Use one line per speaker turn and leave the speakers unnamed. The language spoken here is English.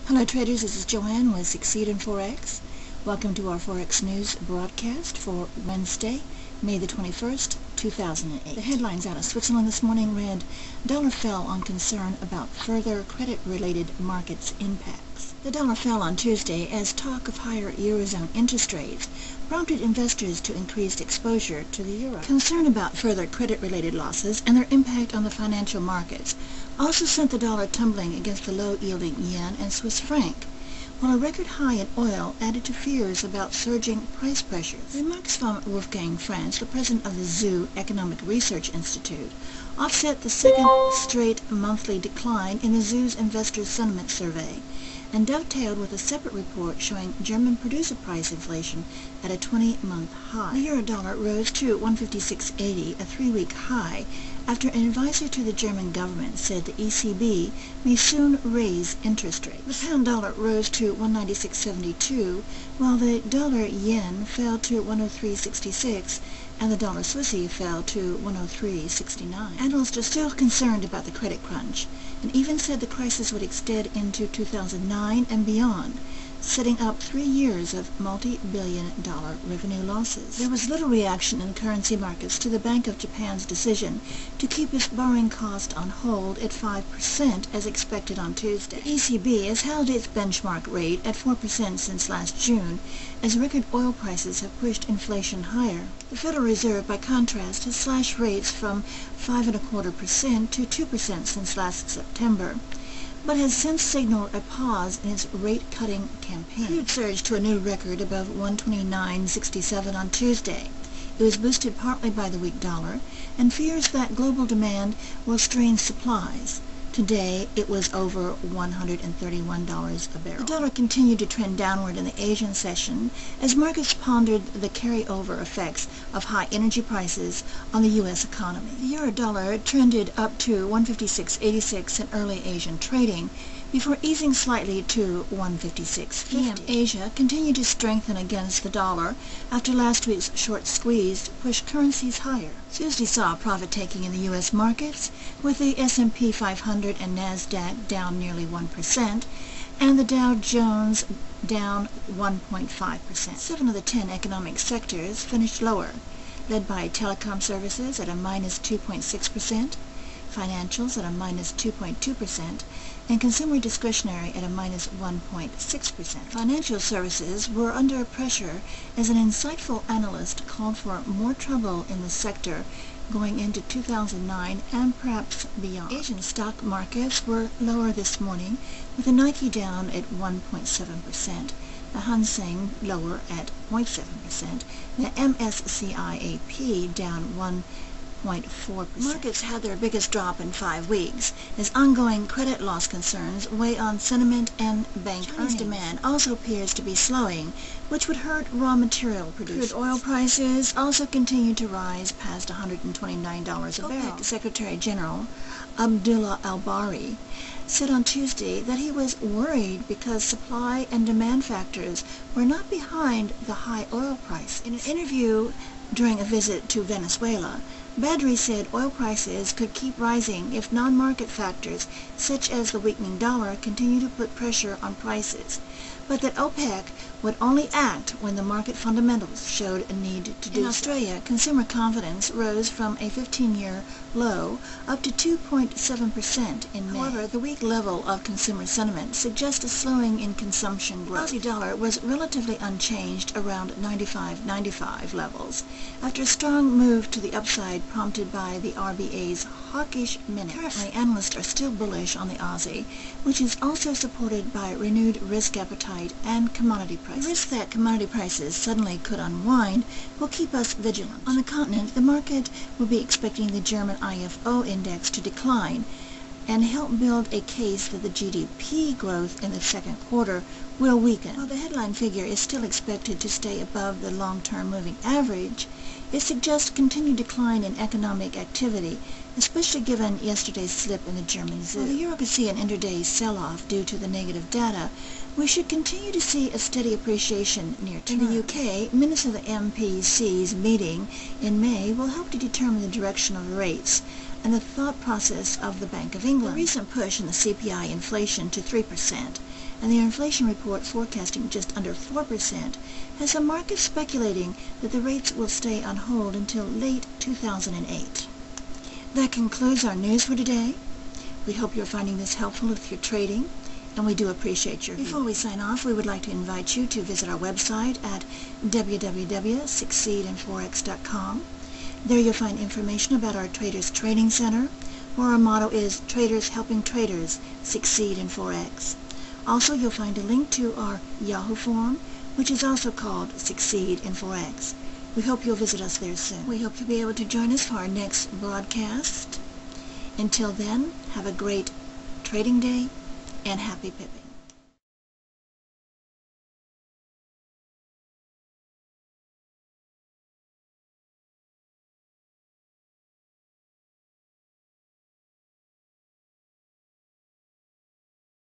Hello traders, this is Joanne with Succeed in Forex. Welcome to our Forex News broadcast for Wednesday, May the 21st, 2008. The headlines out of Switzerland this morning read, "Dollar fell on concern about further credit-related markets impacts." The dollar fell on Tuesday as talk of higher Eurozone interest rates prompted investors to increase exposure to the euro. Concern about further credit-related losses and their impact on the financial markets also sent the dollar tumbling against the low-yielding yen and Swiss franc, while a record high in oil added to fears about surging price pressures. Remarks from Wolfgang Franz, the president of the ZOO Economic Research Institute, offset the second straight monthly decline in the ZOO's Investor Sentiment Survey, and dovetailed with a separate report showing German producer price inflation at a 20-month high. The euro-dollar rose to 156.80, a three-week high, after an advisor to the German government said the ECB may soon raise interest rates. The pound-dollar rose to 196.72, while the dollar-yen fell to 103.66, and the dollar Swissy fell to 103.69. Analysts are still concerned about the credit crunch, and even said the crisis would extend into 2009 and beyond, setting up 3 years of multi-billion-dollar revenue losses. There was little reaction in currency markets to the Bank of Japan's decision to keep its borrowing cost on hold at 5% as expected on Tuesday. The ECB has held its benchmark rate at 4% since last June, as record oil prices have pushed inflation higher. The Federal Reserve, by contrast, has slashed rates from 5.25% to 2% since last September, but has since signaled a pause in its rate-cutting campaign. Crude surged to a new record above 129.67 on Tuesday. It was boosted partly by the weak dollar and fears that global demand will strain supplies. Today, it was over $131 a barrel. The dollar continued to trend downward in the Asian session as markets pondered the carryover effects of high energy prices on the U.S. economy. The euro-dollar trended up to 156.86 in early Asian trading, before easing slightly to 156.50. Asia continued to strengthen against the dollar after last week's short squeeze pushed currencies higher. Tuesday saw profit-taking in the U.S. markets, with the S&P 500 and NASDAQ down nearly 1%, and the Dow Jones down 1.5%. 7 of the 10 economic sectors finished lower, led by telecom services at a minus 2.6%, financials at a minus 2.2%, and consumer discretionary at a minus 1.6%. Financial services were under pressure as an insightful analyst called for more trouble in the sector going into 2009 and perhaps beyond. Asian stock markets were lower this morning, with the Nikkei down at 1.7%, the Hang Seng lower at 0.7%, the MSCI AP down 1.4%. Markets had their biggest drop in 5 weeks, as ongoing credit loss concerns weigh on sentiment and bank earnings. Demand also appears to be slowing, which would hurt raw material producers. Crude oil prices also continue to rise past $129 a barrel. OPEC Secretary General Abdullah al-Bari said on Tuesday that he was worried because supply and demand factors were not behind the high oil price. In an interview during a visit to Venezuela, Badri said oil prices could keep rising if non-market factors, such as the weakening dollar, continue to put pressure on prices, but that OPEC would only act when the market fundamentals showed a need to do so. In Australia, consumer confidence rose from a 15-year low up to 2.7% in May. However, the weak level of consumer sentiment suggests a slowing in consumption growth. The Aussie dollar was relatively unchanged around 95.95 levels, after a strong move to the upside prompted by the RBA's hawkish minutes. Currently, analysts are still bullish on the Aussie, which is also supported by renewed risk appetite and commodity prices. The risk that commodity prices suddenly could unwind will keep us vigilant. On the continent, the market will be expecting the German IFO index to decline and help build a case that the GDP growth in the second quarter will weaken. While the headline figure is still expected to stay above the long-term moving average, it suggests continued decline in economic activity, especially given yesterday's slip in the German ZOO. While the euro could see an intraday sell-off due to the negative data, we should continue to see a steady appreciation near term. In the UK, minutes of the MPC's meeting in May will help to determine the direction of rates and the thought process of the Bank of England. The recent push in the CPI inflation to 3% and their inflation report forecasting just under 4%, has the market speculating that the rates will stay on hold until late 2008. That concludes our news for today. We hope you're finding this helpful with your trading, and we do appreciate your view. Before we sign off, we would like to invite you to visit our website at www.succeedinforex.com. There you'll find information about our Traders Trading Center, where our motto is Traders Helping Traders Succeed in Forex. Also, you'll find a link to our Yahoo forum, which is also called Succeed in Forex. We hope you'll visit us there soon. We hope you'll be able to join us for our next broadcast. Until then, have a great trading day and happy pipping.